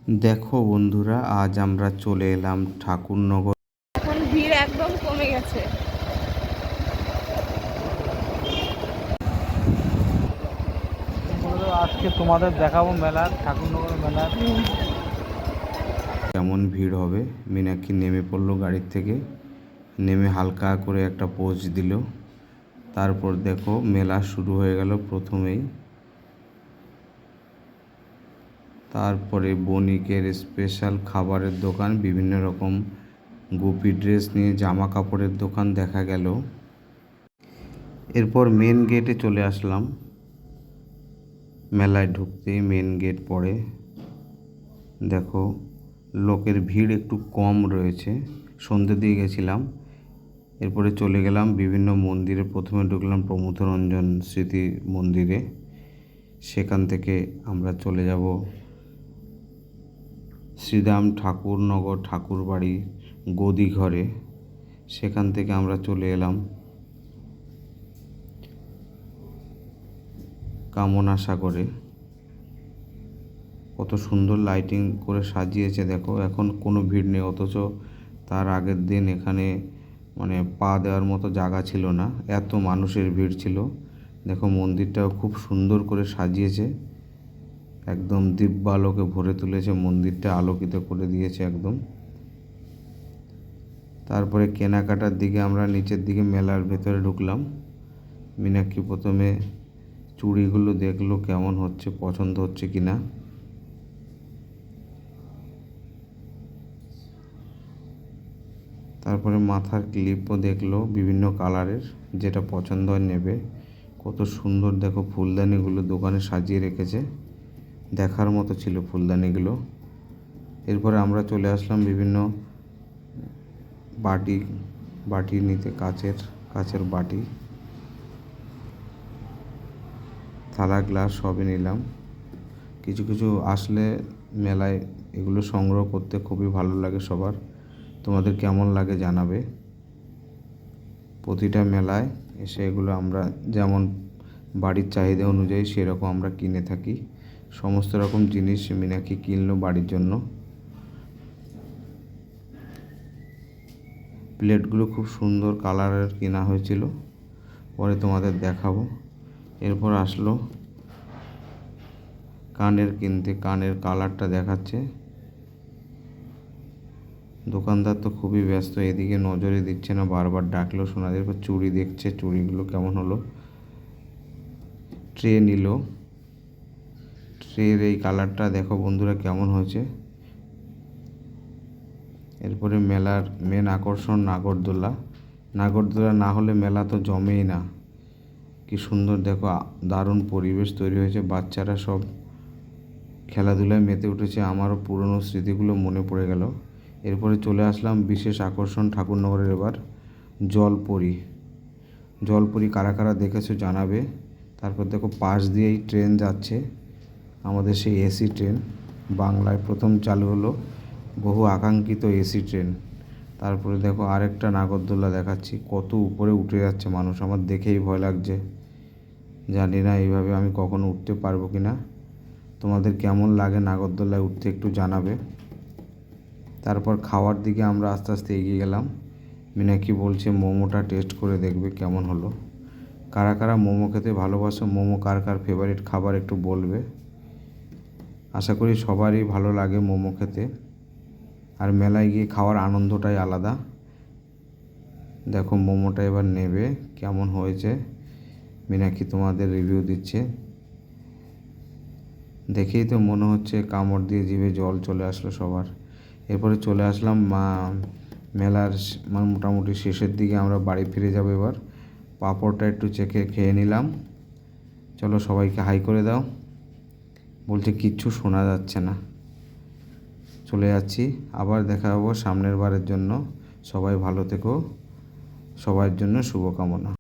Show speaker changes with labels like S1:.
S1: দেখো বন্ধুরা, আজ আমরা চলে এলাম ঠাকুরনগর।
S2: এখন ভিড় একদম কমে গেছে।
S3: আজকে তোমাদের দেখাবো মেলার, ঠাকুরনগর মেলার
S1: কেমন ভিড় হবে। মীনাক্ষী নেমে পড়লো গাড়ির থেকে, নেমে হালকা করে একটা পোজ দিল। তারপর দেখো মেলা শুরু হয়ে গেল প্রথমেই। তারপরে বণিকের স্পেশাল খাবারের দোকান, বিভিন্ন রকম গোপী ড্রেস নিয়ে জামা কাপড়ের দোকান দেখা গেল। এরপর মেন গেটে চলে আসলাম। মেলায় ঢুকতেই মেন গেট পড়ে। দেখো লোকের ভিড় একটু কম রয়েছে, সন্ধ্যে দিয়ে গেছিলাম। এরপরে চলে গেলাম বিভিন্ন মন্দিরে। প্রথমে ঢুকলাম প্রমথরঞ্জন স্মৃতি মন্দিরে। সেখান থেকে আমরা চলে যাব শ্রীরাম ঠাকুরনগর ঠাকুরবাড়ি গদি ঘরে। সেখান থেকে আমরা চলে এলাম কামনা সাগরে। কত সুন্দর লাইটিং করে সাজিয়েছে দেখো। এখন কোনো ভিড় নেই, অথচ তার আগের দিন এখানে পা দেওয়ার মতো জায়গা ছিল না, এত মানুষের ভিড় ছিল। দেখো মন্দিরটাও খুব সুন্দর করে সাজিয়েছে, একদম দিব্যালোকে ভরে তুলেছে মন্দিরটা, আলোকিত করে দিয়েছে একদম। তারপরে কেনাকাটার দিকে আমরা নিচের দিকে মেলার ভেতরে ঢুকলাম। মীনাক্ষী প্রথমে চুড়িগুলো দেখলো কেমন হচ্ছে, পছন্দ হচ্ছে কিনা। তারপরে মাথার ক্লিপও দেখলো বিভিন্ন কালারের, যেটা পছন্দ হয় নেবে। কত সুন্দর দেখো ফুলদানিগুলো দোকানে সাজিয়ে রেখেছে, দেখার মতো ছিল ফুলদানিগুলো। এরপরে আমরা চলে আসলাম বিভিন্ন বাটি নিতে, কাচের বাটি, থালা, গ্লাস সবই নিলাম। কিছু কিছু আসলে মেলায় এগুলো সংগ্রহ করতে খুবই ভালো লাগে সবার। তোমাদের কেমন লাগে জানাবে। প্রতিটা মেলায় এসে এগুলো আমরা যেমন বাড়ির চাহিদা অনুযায়ী সেরকম আমরা কিনে থাকি। সমস্ত রকম জিনিস মীনাক্ষী কিনলো বাড়ির জন্য। প্লেটগুলো খুব সুন্দর কালারের কেনা হয়েছিল, পরে তোমাদের দেখাবো। এরপর আসলো কানের কিনতে, কানের কালারটা দেখাচ্ছে। দোকানদার তো খুবই ব্যস্ত, এদিকে নজরে দিচ্ছে না, বারবার ডাকলেও শোনা যায়। এরপর চুড়ি দেখছে, চুড়িগুলো কেমন হলো। ট্রে নিল, ট্রের এই কালারটা দেখো বন্ধুরা কেমন হয়েছে। এরপরে মেলার মেন আকর্ষণ নাগরদোলা। নাগরদোলা না হলে মেলা তো জমেই না। কি সুন্দর দেখো, দারুণ পরিবেশ তৈরি হয়েছে, বাচ্চারা সব খেলাধুলায় মেতে উঠেছে। আমারও পুরনো স্মৃতিগুলো মনে পড়ে গেল। এরপরে চলে আসলাম বিশেষ আকর্ষণ ঠাকুরনগরের, এবার জলপরি কারা কারা দেখেছো জানাবে। তারপর দেখো পাশ দিয়েই ট্রেন যাচ্ছে, আমাদের সেই এসি ট্রেন, বাংলায় প্রথম চালু হলো বহু আকাঙ্ক্ষিত এসি ট্রেন। তারপরে দেখো আরেকটা নাগরদোলা দেখাচ্ছি, কত উপরে উঠে যাচ্ছে মানুষ, আমার দেখেই ভয় লাগছে। জানি না এইভাবে আমি কখনো উঠতে পারবো কি না। তোমাদের কেমন লাগে নাগরদোলায় উঠতে একটু জানাবে। তারপর খাওয়ার দিকে আমরা আস্তে আস্তে এগিয়ে গেলাম। মীনাক্ষী বলছে মোমোটা টেস্ট করে দেখবে কেমন হলো। কারা কারা মোমো খেতে ভালোবাসো, মোমো কার কার ফেভারিট খাবার একটু বলবে। আশা করি সবারই ভালো লাগে মোমো খেতে, আর মেলায় গিয়ে খাওয়ার আনন্দটাই আলাদা। দেখো মোমোটা এবার নেবে, কেমন হয়েছে। মীনাক্ষী তোমাদের রিভিউ দিচ্ছে, দেখেই তো মনে হচ্ছে কামড় দিয়ে জিভে জল চলে আসলো সবার। এরপরে চলে আসলাম মেলার মোটামুটি শেষের দিকে, আমরা বাড়ি ফিরে যাব এবার। পাঁপড়টা একটু চেখে খেয়ে নিলাম। চলো সবাইকে হাই করে দাও। বলছে কিচ্ছু শোনা যাচ্ছে না। চলে যাচ্ছি, আবার দেখা হবো সামনের বারের জন্য। সবাই ভালো থেকো, সবার জন্য শুভকামনা।